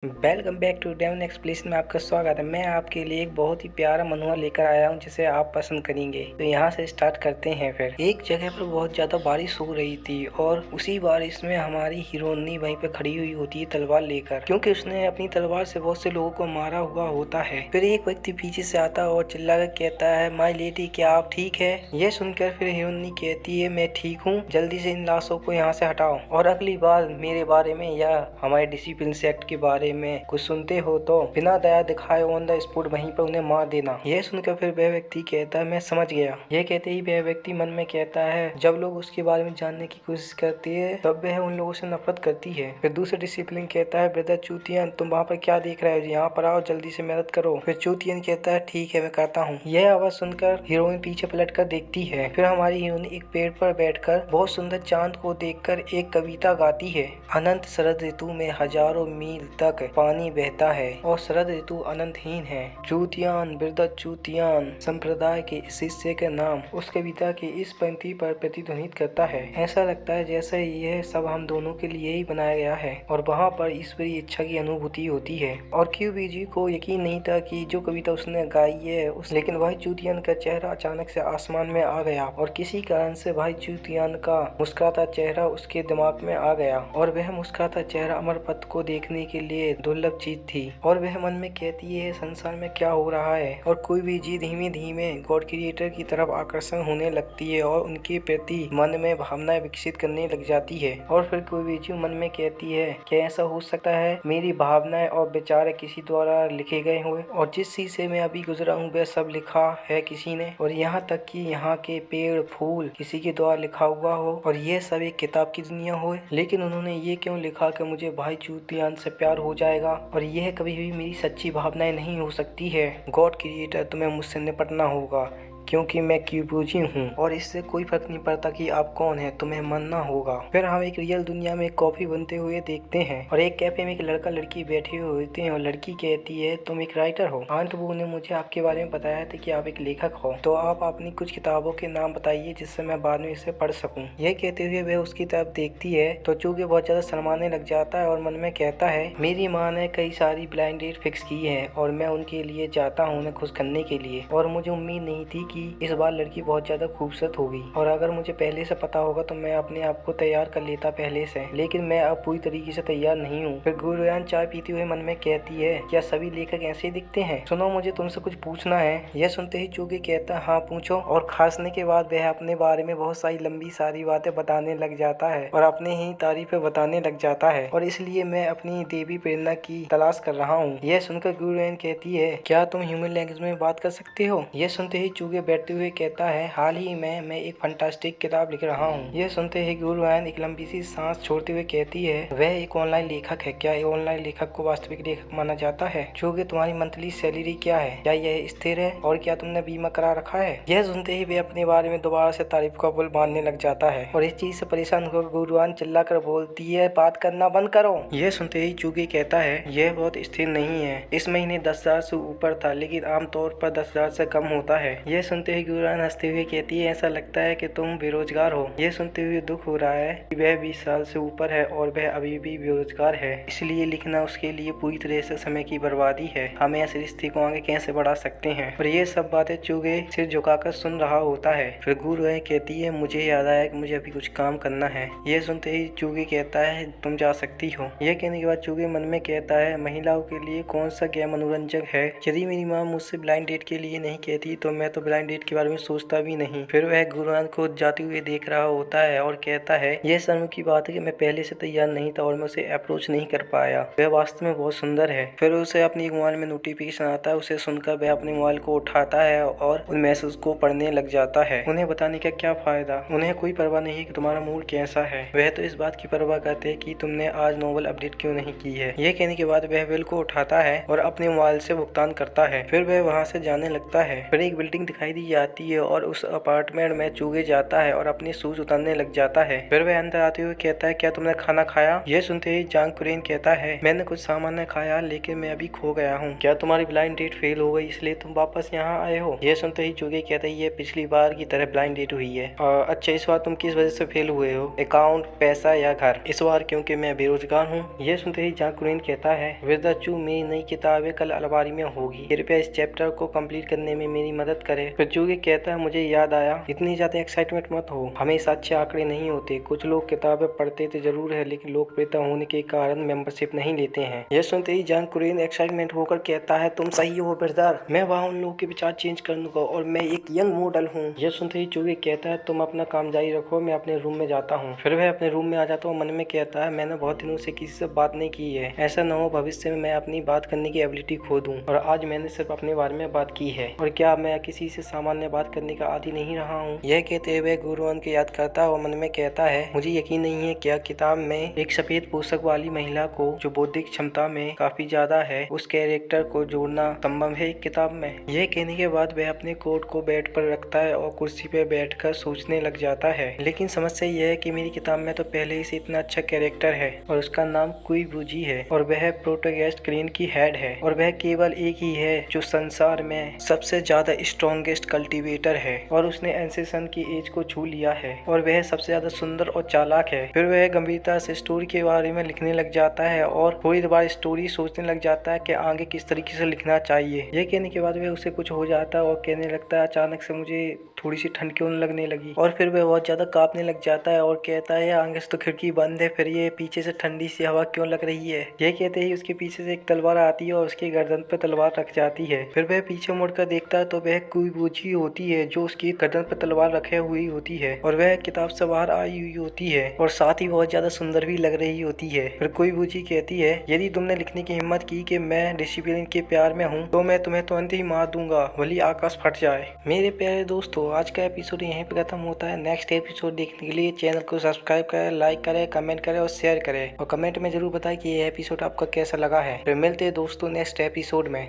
Welcome back to Devan explanation में आपका स्वागत है। मैं आपके लिए एक बहुत ही प्यारा मनहुआ लेकर आया हूं जिसे आप पसंद करेंगे। तो यहां से स्टार्ट करते हैं। फिर एक जगह पर बहुत ज्यादा बारिश हो रही थी और उसी बारिश में हमारी हीरोइनी वहीं पे खड़ी हुई होती है तलवार लेकर, क्योंकि उसने अपनी तलवार से बहुत से लोगों को मारा हुआ होता है। फिर एक व्यक्ति पीछे से आता है और चिल्लाकर कहता है, माय लेडी क्या आप ठीक है? यह सुनकर फिर हीरोइनी कहती है, मैं ठीक हूँ, जल्दी से इन लाशों को यहाँ से हटाओ और अगली बार मेरे बारे में या हमारे डिसिप्लिन एक्ट के बारे में कुछ सुनते हो तो बिना दया दिखाए ऑन द स्पॉट वहीं पर उन्हें मार देना। यह सुनकर फिर वह व्यक्ति कहता है, मैं समझ गया। यह कहते ही वह व्यक्ति मन में कहता है, जब लोग उसके बारे में जानने की कोशिश करते हैं तब वह उन लोगों से नफरत करती है। फिर दूसरा डिसिप्लिन कहता है, ब्रदर चूतियन तुम वहाँ पर क्या देख रहे हो, यहाँ पर आओ, जल्दी से मदद करो। फिर चूतियन कहता है, ठीक है मैं करता हूँ। यह आवाज सुनकर हीरोइन पीछे पलट कर देखती है। फिर हमारी हीरोइन एक पेड़ पर बैठकर बहुत सुंदर चांद को देखकर एक कविता गाती है। अनंत शरद ऋतु में हजारों मील तक पानी बहता है और शरद ऋतु अनंतहीन है। चूतियान बिरदत चूतियान संप्रदाय के शिष्य का नाम उस कविता की इस पंक्ति पर प्रतिध्वनित करता है। ऐसा लगता है जैसे यह सब हम दोनों के लिए ही बनाया गया है और वहाँ पर ईश्वरीय इच्छा की अनुभूति होती है। और क्यूबीजी को यकीन नहीं था कि जो कविता उसने गाई है लेकिन भाई चूतियान का चेहरा अचानक से आसमान में आ गया और किसी कारण से भाई चूतियान का मुस्कुराता चेहरा उसके दिमाग में आ गया और वह मुस्कुराता चेहरा अमरपथ को देखने के लिए दुर्लभ चीज थी। और वह मन में कहती है, संसार में क्या हो रहा है। और कोई भी चीज धीमे धीमे गॉड क्रिएटर की तरफ आकर्षण होने लगती है और उनके प्रति मन में भावनाएं विकसित करने लग जाती है। और फिर कोई भी चीज मन में कहती है, क्या ऐसा हो सकता है मेरी भावनाएं और विचार किसी द्वारा लिखे गए हुए और जिस चीज से मैं अभी गुजरा हूँ वह सब लिखा है किसी ने, और यहाँ तक कि यहाँ के पेड़ फूल किसी के द्वारा लिखा हुआ हो और यह सब एक किताब की दुनिया हो। लेकिन उन्होंने ये क्यों लिखा कि मुझे भाई चूतियान से प्यार हो जाएगा और यह कभी भी मेरी सच्ची भावनाएं नहीं हो सकती है। गॉड क्रिएटर तुम्हें मुझसे निपटना होगा क्योंकि मैं क्यूबीजी हूँ और इससे कोई फर्क नहीं पड़ता कि आप कौन है, तुम्हें मानना होगा। फिर हम एक रियल दुनिया में कॉफी बनते हुए देखते हैं और एक कैफे में एक लड़का लड़की बैठे हुए होते हैं और लड़की कहती है, तुम एक राइटर हो, आंट बू ने मुझे आपके बारे में बताया था कि आप एक लेखक हो, तो आप अपनी कुछ किताबों के नाम बताइए जिससे मैं बाद में इसे पढ़ सकूँ। यह कहते हुए वह उसकी तरफ देखती है तो चूंकि बहुत ज्यादा शर्माने लग जाता है और मन में कहता है, मेरी माँ ने कई सारी ब्लाइंड डेट फिक्स की है और मैं उनके लिए चाहता हूँ उन्हें खुश करने के लिए, और मुझे उम्मीद नहीं थी कि इस बार लड़की बहुत ज्यादा खूबसूरत होगी और अगर मुझे पहले से पता होगा तो मैं अपने आप को तैयार कर लेता पहले से, लेकिन मैं अब पूरी तरीके से तैयार नहीं हूँ। फिर गुरुयान चाय पीते हुए मन में कहती है, क्या सभी लेखक ऐसे ही दिखते हैं? सुनो मुझे तुमसे कुछ पूछना है। यह सुनते ही चूगे कहता है, हाँ पूछो। और खांसने के बाद वह अपने बारे में बहुत सारी लंबी सारी बातें बताने लग जाता है और अपने ही तारीफें बताने लग जाता है और इसलिए मैं अपनी देवी प्रेरणा की तलाश कर रहा हूँ। यह सुनकर गुरुयान कहती है, क्या तुम ह्यूमन लैंग्वेज में बात कर सकते हो? यह सुनते ही चूगे बैठते हुए कहता है, हाल ही में मैं एक फंटास्टिक किताब लिख रहा हूँ। यह सुनते ही गुरुआन एक लंबी सी सांस छोड़ते हुए कहती है, वह एक ऑनलाइन लेखक है, क्या ऑनलाइन लेखक को वास्तविक लेखक माना जाता है? चूंकि तुम्हारी मंथली सैलरी क्या है, क्या यह स्थिर है और क्या तुमने बीमा करा रखा है? यह सुनते ही वे अपने बारे में दोबारा से तारीफ का पुल बांधने लग जाता है और इस चीज से परेशान होकर गुरुआन चिल्ला कर बोलती है, बात करना बंद करो। यह सुनते ही चूगे कहता है, यह बहुत स्थिर नहीं है, इस महीने 10,000 से ऊपर था लेकिन आमतौर पर 10,000 से कम होता है। यह सुनते ही गुरुआन हंसते हुए कहती है, ऐसा लगता है कि तुम बेरोजगार हो। यह सुनते हुए दुख हो रहा है कि वह 20 साल से ऊपर है और वह अभी भी बेरोजगार है, इसलिए लिखना उसके लिए पूरी तरह से समय की बर्बादी है। हम ऐसे रिश्ते को आगे कैसे बढ़ा सकते हैं? और ये सब बातें चूगे सिर झुकाकर सुन रहा होता है। फिर गुरु कहती है, मुझे याद आया कि मुझे अभी कुछ काम करना है। यह सुनते ही चूगे कहता है, तुम जा सकती हो। यह कहने के बाद चूगे मन में कहता है, महिलाओं के लिए कौन सा गैर मनोरंजक है? यदि मेरी माँ मुझसे ब्लाइंड डेट के लिए नहीं कहती तो मैं तो ब्लाइंड डेट के बारे में सोचता भी नहीं। फिर वह गुरुआन को जाते हुए देख रहा होता है और कहता है, यह शर्म की बात है कि मैं पहले से तैयार नहीं था और मैं उसे अप्रोच नहीं कर पाया, वह वास्तव में बहुत सुंदर है। फिर उसे अपनी मोबाइल में नोटिफिकेशन आता है, उसे सुनकर वह अपने मोबाइल को उठाता है और उन मैसेज को पढ़ने लग जाता है। उन्हें बताने का क्या फायदा, उन्हें कोई परवाह नहीं कि तुम्हारा मूड कैसा है, वह तो इस बात की परवाह करते हैं कि तुमने आज नोवेल अपडेट क्यों नहीं की है। यह कहने के बाद वह बिल को उठाता है और अपने मोबाइल से भुगतान करता है। फिर वह वहाँ से जाने लगता है। फिर एक बिल्डिंग दिखाई दी जाती है और उस अपार्टमेंट में चूगे जाता है और अपने शूज उतारने लग जाता है। फिर वह अंदर आते हुए कहता है, क्या तुमने खाना खाया? यह सुनते ही जांग कुरैन कहता है, मैंने कुछ सामान खाया लेकिन मैं अभी खो गया हूँ। क्या तुम्हारी ब्लाइंड डेट फेल हो गई इसलिए तुम वापस यहाँ आए हो? यह सुनते ही चूगे कहता है, ये पिछली बार की तरह ब्लाइंड डेट हुई है। अच्छा, इस बार तुम किस वजह से फेल हुए हो? अकाउंट, पैसा या घर? इस बार क्योंकि मैं बेरोजगार हूँ। यह सुनते ही जांग कुरैन कहता है, विदा चू, मेरी नई किताबें कल अलमारी में होगी, कृपया इस चैप्टर को कंप्लीट करने में मेरी मदद करे। फिर चूगे कहता है, मुझे याद आया, इतनी ज्यादा एक्साइटमेंट मत हो, हमेशा अच्छे आंकड़े नहीं होते। कुछ लोग किताबें पढ़ते तो जरूर है लेकिन लोकप्रियता होने के कारण मेंबरशिप नहीं लेते हैं। यह सुनते ही जांग कुरैन एक्साइटमेंट होकर कहता है, तुम सही हो ब्रदर, मैं वहाँ उन लोगों के विचार चेंज कर दूंगा और मैं एक यंग मॉडल हूँ। यह सुनते ही चूगे कहता है, तुम अपना काम जारी रखो, मैं अपने रूम में जाता हूँ। फिर वह अपने रूम में आ जाता है और मन में कहता है, मैंने बहुत दिनों से किसी से बात नहीं की है, ऐसा न हो भविष्य में मैं अपनी बात करने की एबिलिटी खो दूं। और आज मैंने सिर्फ अपने बारे में बात की है और क्या मैं किसी से सामान्य बात करने का आदी नहीं रहा हूँ। यह कहते हुए गुरुवन को याद करता है और मन में कहता है, मुझे यकीन नहीं है क्या किताब में एक सफेद पोशाक वाली महिला को जो बौद्धिक क्षमता में काफी ज्यादा है, उस कैरेक्टर को जोड़ना संभव है एक किताब में। यह कहने के बाद वह अपने कोट को बेड पर रखता है और कुर्सी पर बैठकर सोचने लग जाता है। लेकिन समस्या यह है कि मेरी किताब में तो पहले ही से इतना अच्छा कैरेक्टर है और उसका नाम कुई बूजी है और वह प्रोटोगेस्ट क्रेन की हेड है और वह केवल एक ही है जो संसार में सबसे ज्यादा स्ट्रॉन्गेस्ट कल्टीवेटर है और उसने एंसेसन की एज को छू लिया है और वह सबसे ज्यादा सुंदर और चालाक है। फिर वह गंभीरता से स्टोरी के बारे में लिखने लग जाता है और थोड़ी बार स्टोरी सोचने लग जाता है कि आगे किस तरीके से लिखना चाहिए। यह कहने के बाद वह उसे कुछ हो जाता है और कहने लगता है, अचानक से मुझे थोड़ी सी ठंड क्यों लगने लगी। और फिर वह बहुत ज्यादा कांपने लग जाता है और कहता है, आगे से तो खिड़की बंद है, फिर ये पीछे से ठंडी सी हवा क्यों लग रही है। यह कहते ही उसके पीछे से एक तलवार आती है और उसकी गर्दन पर तलवार रख जाती है। फिर वह पीछे मुड़कर देखता है तो वह कुई बूजी होती है जो उसकी गर्दन पर तलवार रखे हुई होती है और वह किताब से बाहर आई हुई होती है और साथ ही बहुत ज्यादा सुंदर भी लग रही होती है। फिर कुई बूजी कहती है, यदि तुमने लिखने की हिम्मत की कि मैं डिसिप्लिन के प्यार में हूँ तो मैं तुम्हें तुरंत ही मार दूंगा, भले आकाश फट जाए। मेरे प्यारे दोस्तों, आज का एपिसोड यहीं पे खत्म होता है। नेक्स्ट एपिसोड देखने के लिए चैनल को सब्सक्राइब करें, लाइक करें, कमेंट करें और शेयर करें और कमेंट में जरूर बताएं कि ये एपिसोड आपको कैसा लगा है। फिर मिलते हैं दोस्तों नेक्स्ट एपिसोड में।